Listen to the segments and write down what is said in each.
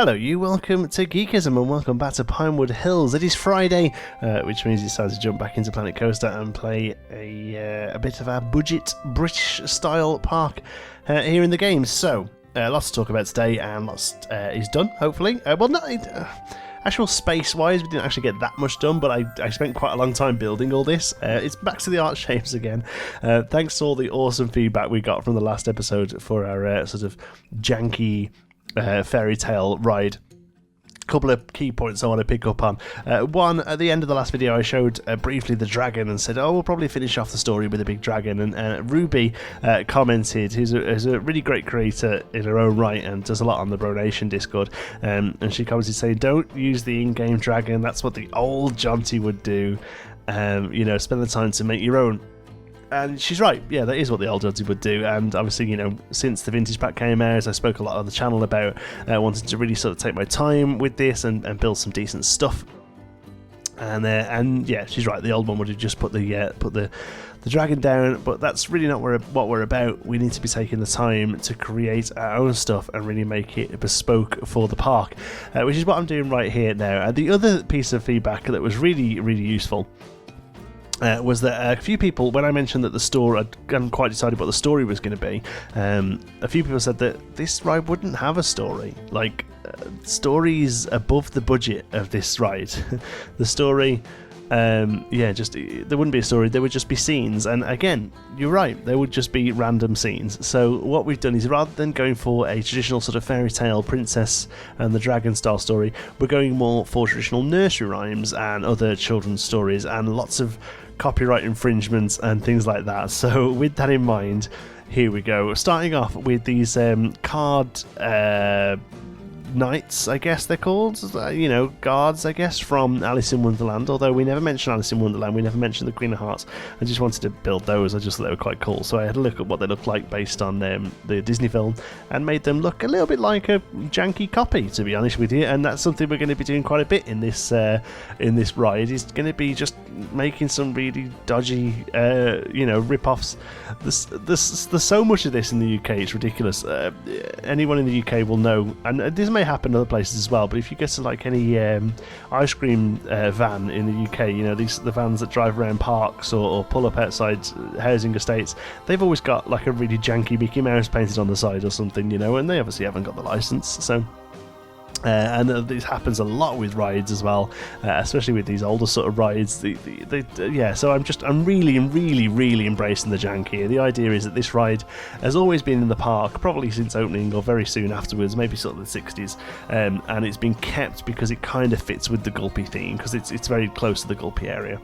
Hello you, welcome to Geekism and welcome back to Pinewood Hills. It is Friday, which means it's time to jump back into Planet Coaster and play a bit of our budget British style park here in the game. So, lots to talk about today and lots is done, hopefully. Actual space-wise, we didn't actually get that much done, but I spent quite a long time building all this. It's back to the art shapes again. Thanks to all the awesome feedback we got from the last episode for our sort of janky Fairytale ride. Couple of key points I want to pick up on. One, at the end of the last video I showed briefly the dragon and said, we'll probably finish off the story with a big dragon, and Ruby commented, who's a really great creator in her own right and does a lot on the Bro Nation Discord, and she commented saying, don't use the in-game dragon, that's what the old Jonty would do, spend the time to make your own. And she's right, yeah, that is what the old Jonty would do. And obviously, since the Vintage Pack came out, I spoke a lot on the channel about wanting to really sort of take my time with this and build some decent stuff. And yeah, she's right, the old one would have just put the dragon down, but that's really not what we're about. We need to be taking the time to create our own stuff and really make it bespoke for the park, which is what I'm doing right here now. And the other piece of feedback that was really, really useful was that a few people, when I mentioned that the store, I hadn't quite decided what the story was going to be, a few people said that this ride wouldn't have a story. Like, stories above the budget of this ride. The story, there wouldn't be a story, there would just be scenes. And again, you're right, there would just be random scenes. So what we've done is, rather than going for a traditional sort of fairy tale princess and the dragon style story, we're going more for traditional nursery rhymes and other children's stories and lots of copyright infringements and things like that. So with that in mind, here we go. Starting off with these card knights, I guess they're called, guards, I guess, from Alice in Wonderland. Although we never mentioned Alice in Wonderland, we never mentioned the Queen of Hearts. I just wanted to build those. I just thought they were quite cool, so I had a look at what they look like based on the Disney film and made them look a little bit like a janky copy, to be honest with you. And that's something we're going to be doing quite a bit in this ride. Is going to be just making some really dodgy rip-offs. There's so much of this in the UK, it's ridiculous. Anyone in the UK will know, and this may happen in other places as well, but if you get to like any ice cream van in the UK, the vans that drive around parks or pull up outside housing estates, they've always got like a really janky Mickey Mouse painted on the side or something, and they obviously haven't got the license. So and this happens a lot with rides as well, especially with these older sort of rides. So I'm really embracing the jank here. The idea is that this ride has always been in the park, probably since opening or very soon afterwards, maybe sort of the 60s, and it's been kept because it kind of fits with the Gulpy theme, because it's very close to the Gulpy area.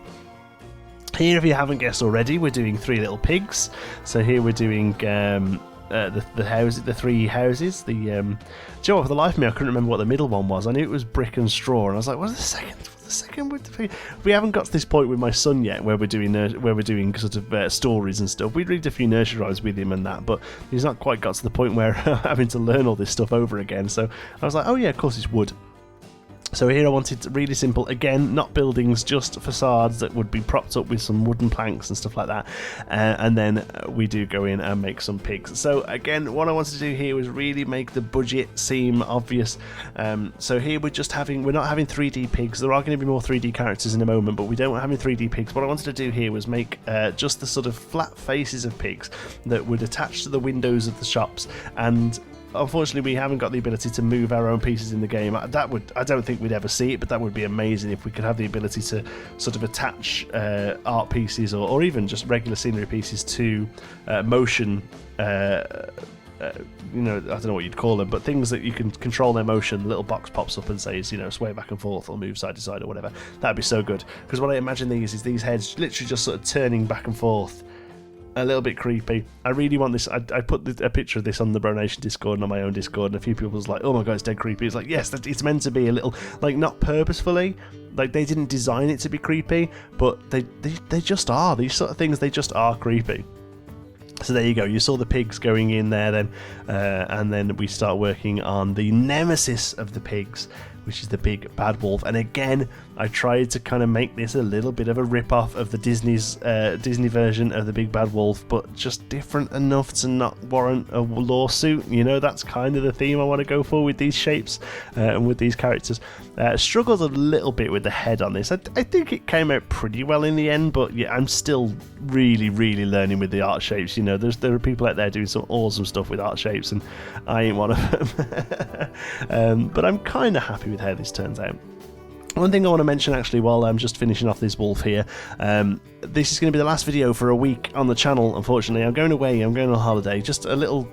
Here, if you haven't guessed already, we're doing Three Little Pigs. So here we're doing the three houses. Do you know what, for the life of me I couldn't remember what the middle one was. I knew it was brick and straw, and I was like, what's the second? We haven't got to this point with my son yet where we're doing sort of stories and stuff. We read a few nursery rhymes with him and that, but he's not quite got to the point where having to learn all this stuff over again. So I was like, oh yeah, of course it's wood. So here I wanted to really simple, again, not buildings, just facades that would be propped up with some wooden planks and stuff like that. And then we do go in and make some pigs. So again, what I wanted to do here was really make the budget seem obvious. So here we're not having 3D pigs. There are going to be more 3D characters in a moment, but we don't have any 3D pigs. What I wanted to do here was make just the sort of flat faces of pigs that would attach to the windows of the shops. And unfortunately, we haven't got the ability to move our own pieces in the game. I don't think we'd ever see it, but that would be amazing if we could have the ability to sort of attach art pieces or even just regular scenery pieces to motion. I don't know what you'd call them, but things that you can control their motion. The little box pops up and says, sway back and forth or move side to side or whatever. That'd be so good. Because what I imagine these heads literally just sort of turning back and forth. A little bit creepy. I really want this. I put a picture of this on the Bro Nation Discord and on my own Discord, and a few people was like, oh my god, it's dead creepy. It's like, yes, it's meant to be a little, like, not purposefully, like they didn't design it to be creepy, but they just are. These sort of things, they just are creepy. So there you go, you saw the pigs going in there then, and then we start working on the nemesis of the pigs, which is the big bad wolf. And again, I tried to kind of make this a little bit of a rip-off of the Disney version of the big bad wolf, but just different enough to not warrant a lawsuit. You know, that's kind of the theme I want to go for with these shapes and with these characters. Struggled a little bit with the head on this. I think it came out pretty well in the end, but yeah, I'm still really learning with the art shapes. You know, there are people out there doing some awesome stuff with art shapes, and I ain't one of them. But I'm kind of happy with how this turns out. One thing I want to mention actually while I'm just finishing off this wolf here, this is going to be the last video for a week on the channel, unfortunately. I'm going away, I'm going on holiday, just a little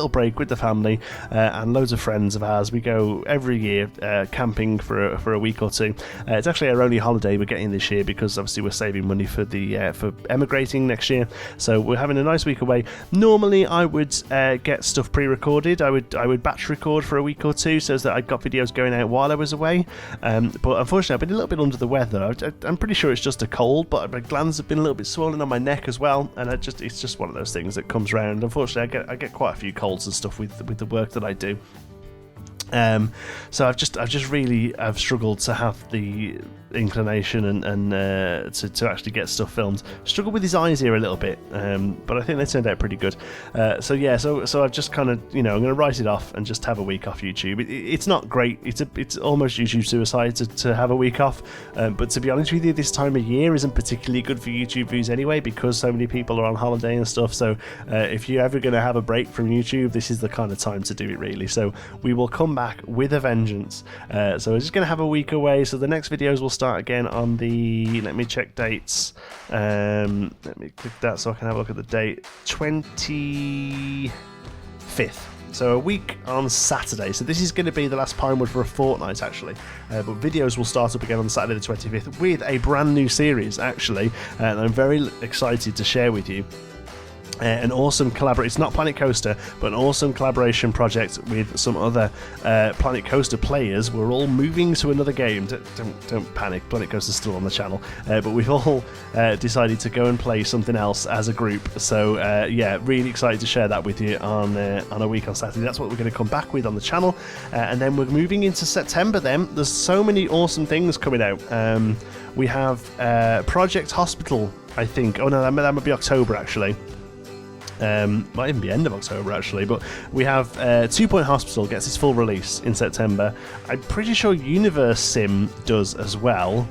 break with the family and loads of friends of ours. We go every year camping for a week or two. It's actually our only holiday we're getting this year because obviously we're saving money for for emigrating next year. So we're having a nice week away. Normally I would get stuff pre-recorded. I would batch record for a week or two so that I got videos going out while I was away. But unfortunately I've been a little bit under the weather. I'm pretty sure it's just a cold, but my glands have been a little bit swollen on my neck as well, and it's just one of those things that comes around. Unfortunately, I get quite a few colds and stuff with the work that I do. So I've struggled to have the inclination and to actually get stuff filmed. Struggled with his eyes here a little bit, but I think they turned out pretty good. So I've just kind of, I'm going to write it off and just have a week off YouTube. It's not great. It's almost YouTube suicide to have a week off. But to be honest with you, this time of year isn't particularly good for YouTube views anyway, because so many people are on holiday and stuff. So if you're ever going to have a break from YouTube, this is the kind of time to do it, really. So we will come back with a vengeance. So we're just going to have a week away. So the next videos will start again on the, let me check dates, let me click that so I can have a look at the date, 25th. So a week on Saturday. So this is going to be the last Pinewood for a fortnight, actually. But videos will start up again on Saturday the 25th with a brand new series, actually. And I'm very excited to share with you. An awesome collaboration. It's not Planet Coaster, but an awesome collaboration project with some other Planet Coaster players. We're all moving to another game. Don't panic. Planet Coaster's still on the channel, but we've all decided to go and play something else as a group. So yeah, really excited to share that with you on a week on Saturday. That's what we're going to come back with on the channel, and then we're moving into September. Then there's so many awesome things coming out. We have Project Hospital, I think. Oh no, that might be October actually. Might even be end of October actually, but we have 2 Point Hospital gets its full release in September. I'm pretty sure Universe Sim does as well,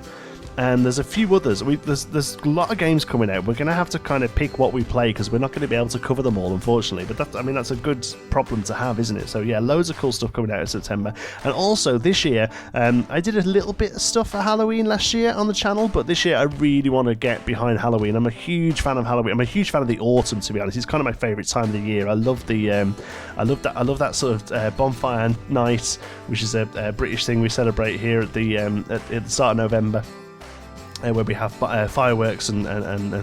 and there's a few others. There's a lot of games coming out. We're going to have to kind of pick what we play because we're not going to be able to cover them all, unfortunately. But that's a good problem to have, isn't it? So yeah, loads of cool stuff coming out in September. And also this year, I did a little bit of stuff for Halloween last year on the channel, but this year I really want to get behind Halloween. I'm a huge fan of Halloween. I'm a huge fan of the autumn, to be honest. It's kind of my favourite time of the year. I love that sort of bonfire night, which is a British thing we celebrate here at the start of November. Where we have fireworks and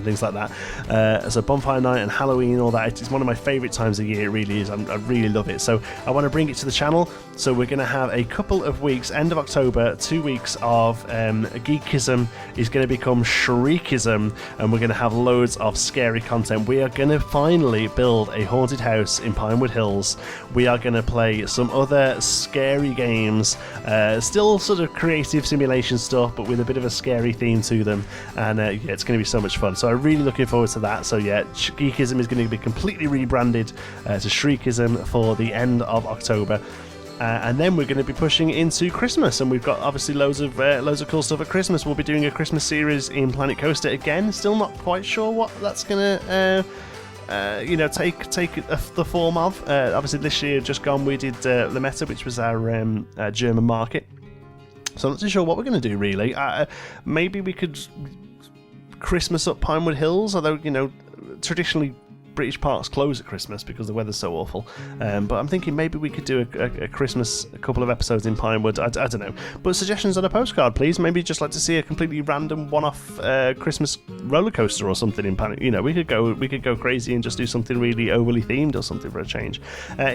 things like that. So bonfire night and Halloween and all that, it's one of my favourite times of year. It really is. I really love it. So I want to bring it to the channel. So we're going to have a couple of weeks, end of October, 2 weeks of Geekism is going to become Shriekism, and we're going to have loads of scary content. We are going to finally build a haunted house in Pinewood Hills. We are going to play some other scary games, still sort of creative simulation stuff, but with a bit of a scary theme to them, and yeah, it's going to be so much fun. So I'm really looking forward to that. So yeah, Geekism is going to be completely rebranded to Shriekism for the end of October. And then we're going to be pushing into Christmas, and we've got obviously loads of cool stuff at Christmas. We'll be doing a Christmas series in Planet Coaster again. Still not quite sure what that's going to take the form of. Obviously this year just gone we did the Meta, which was our German market. So I'm not too sure what we're going to do really. Maybe we could Christmas up Pinewood Hills, although traditionally British parks close at Christmas because the weather's so awful. But I'm thinking maybe we could do a Christmas, a couple of episodes in Pinewood. I don't know. But suggestions on a postcard, please. Maybe just like to see a completely random one-off Christmas roller coaster or something in Pinewood. We could go crazy and just do something really overly themed or something for a change.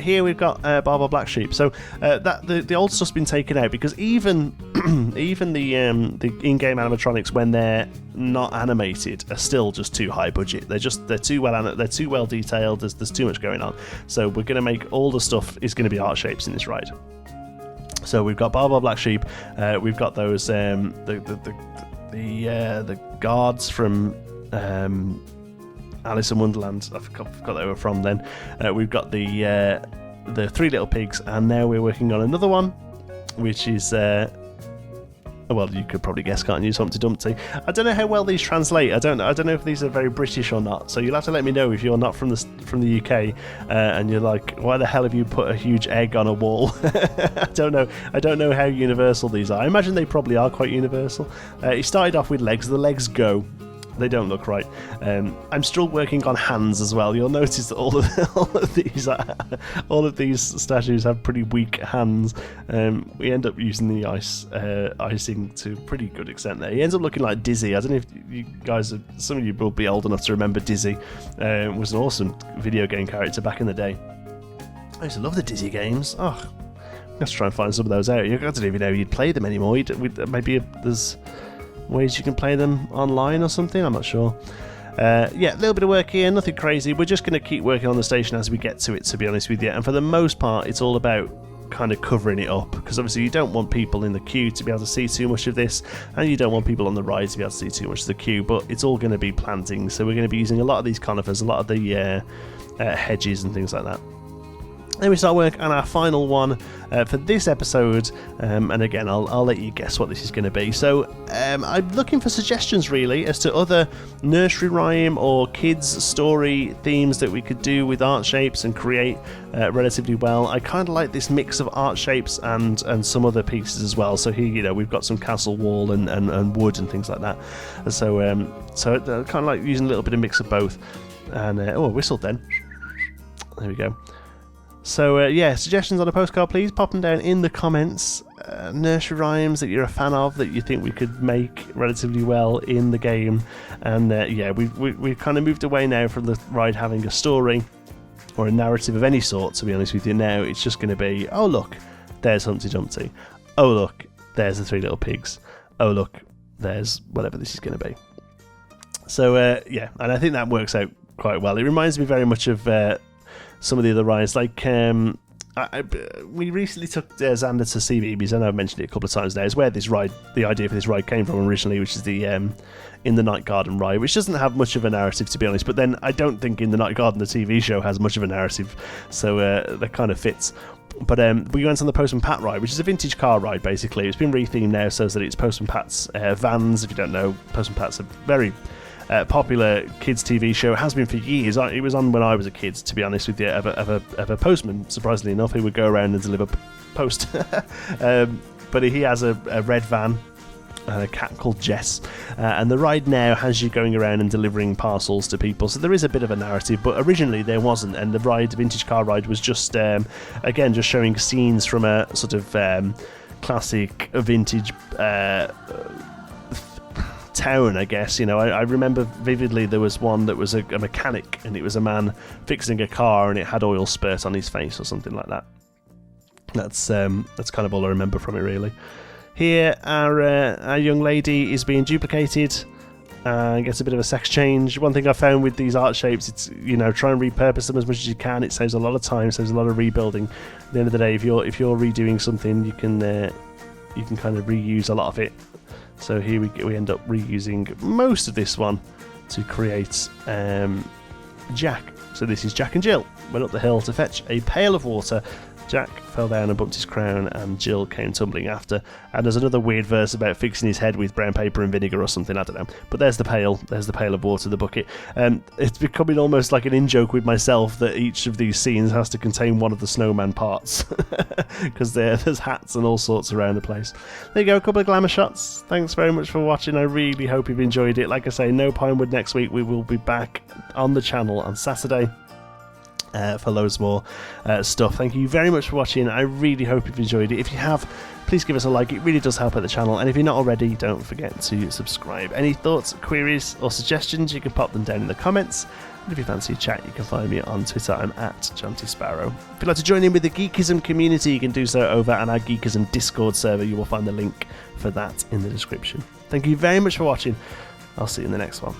Here we've got Barber Black Sheep. So the old stuff's been taken out because even the in-game animatronics, when they're not animated, are still just too high budget. They're too well detailed. There's too much going on. So we're going to make all the stuff is going to be art shapes in this ride. So we've got Baa Baa Black Sheep, we've got those the guards from Alice in Wonderland. I forgot they were from then. We've got the Three Little Pigs, and now we're working on another one, which is well, you could probably guess, can't you? Humpty Dumpty. I don't know how well these translate. I don't know if these are very British or not. So you'll have to let me know if you're not from the UK and you're like, why the hell have you put a huge egg on a wall? I don't know how universal these are. I imagine they probably are quite universal. He started off with legs. The legs go. They don't look right. I'm still working on hands as well. You'll notice that all of these statues have pretty weak hands. We end up using the icing to a pretty good extent there. He ends up looking like Dizzy. I don't know if you guys, some of you will be old enough to remember Dizzy. Was an awesome video game character back in the day. I used to love the Dizzy games. Oh, let's try and find some of those out. I don't even know you'd play them anymore. Maybe there's ways you can play them online or something, I'm not sure. Yeah, a little bit of work here, nothing crazy. We're just going to keep working on the station as we get to it, to be honest with you. And for the most part, it's all about kind of covering it up, because obviously you don't want people in the queue to be able to see too much of this, and you don't want people on the ride to be able to see too much of the queue, but it's all going to be planting, so we're going to be using a lot of these conifers, a lot of the hedges and things like that. Then we start work on our final one for this episode, and again I'll let you guess what this is going to be. So I'm looking for suggestions really as to other nursery rhyme or kids story themes that we could do with art shapes and create relatively well. I kind of like this mix of art shapes and some other pieces as well. So here, we've got some castle wall and wood and things like that. And so kind of like using a little bit of mix of both. And I whistled then. There we go. So, suggestions on a postcard, please. Pop them down in the comments. Nursery rhymes that you're a fan of, that you think we could make relatively well in the game. And, we've kind of moved away now from the ride having a story or a narrative of any sort, to be honest with you. Now it's just going to be, oh, look, there's Humpty Dumpty. Oh, look, there's the Three Little Pigs. Oh, look, there's whatever this is going to be. So, and I think that works out quite well. It reminds me very much of some of the other rides, like we recently took Xander to CBeebies. I know I've mentioned it a couple of times now. It's where the idea for this ride came from originally, which is the In the Night Garden ride, which doesn't have much of a narrative, to be honest. But then I don't think In the Night Garden, the TV show, has much of a narrative, so that kind of fits. But we went on the Postman Pat ride, which is a vintage car ride, basically. It's been rethemed now so that it's Postman Pat's vans. If you don't know, Postman Pat's a very popular kids TV show. It has been for years. It was on when I was a kid, to be honest with you, of a postman, surprisingly enough, who would go around and deliver post. But he has a red van and a cat called Jess, and the ride now has you going around and delivering parcels to people, so there is a bit of a narrative, but originally there wasn't, and the vintage car ride was just again just showing scenes from a sort of classic vintage town, I guess. I remember vividly there was one that was a mechanic, and it was a man fixing a car, and it had oil spurt on his face or something like that. That's kind of all I remember from it, really. Here, our young lady is being duplicated and gets a bit of a sex change. One thing I found with these art shapes, it's try and repurpose them as much as you can. It saves a lot of time, saves a lot of rebuilding. At the end of the day, if you're redoing something, you can kind of reuse a lot of it. So here we end up reusing most of this one to create Jack. So this is Jack and Jill went up the hill to fetch a pail of water. Jack fell down and bumped his crown, and Jill came tumbling after. And there's another weird verse about fixing his head with brown paper and vinegar or something, I don't know. But there's the pail of water, the bucket. It's becoming almost like an in-joke with myself that each of these scenes has to contain one of the snowman parts, because there's hats and all sorts around the place. There you go, a couple of glamour shots. Thanks very much for watching. I really hope you've enjoyed it. Like I say, no Pinewood next week. We will be back on the channel on Saturday for loads more stuff. Thank you very much for watching. I really hope you've enjoyed it. If you have, please give us a like. It really does help out the channel. And if you're not already, don't forget to subscribe. Any thoughts, queries or suggestions, you can pop them down in the comments. And if you fancy a chat, you can find me on Twitter. I'm at Jonty Sparrow. If you'd like to join in with the Geekism community, you can do so over on our Geekism Discord server. You will find the link for that in the description. Thank you very much for watching. I'll see you in the next one.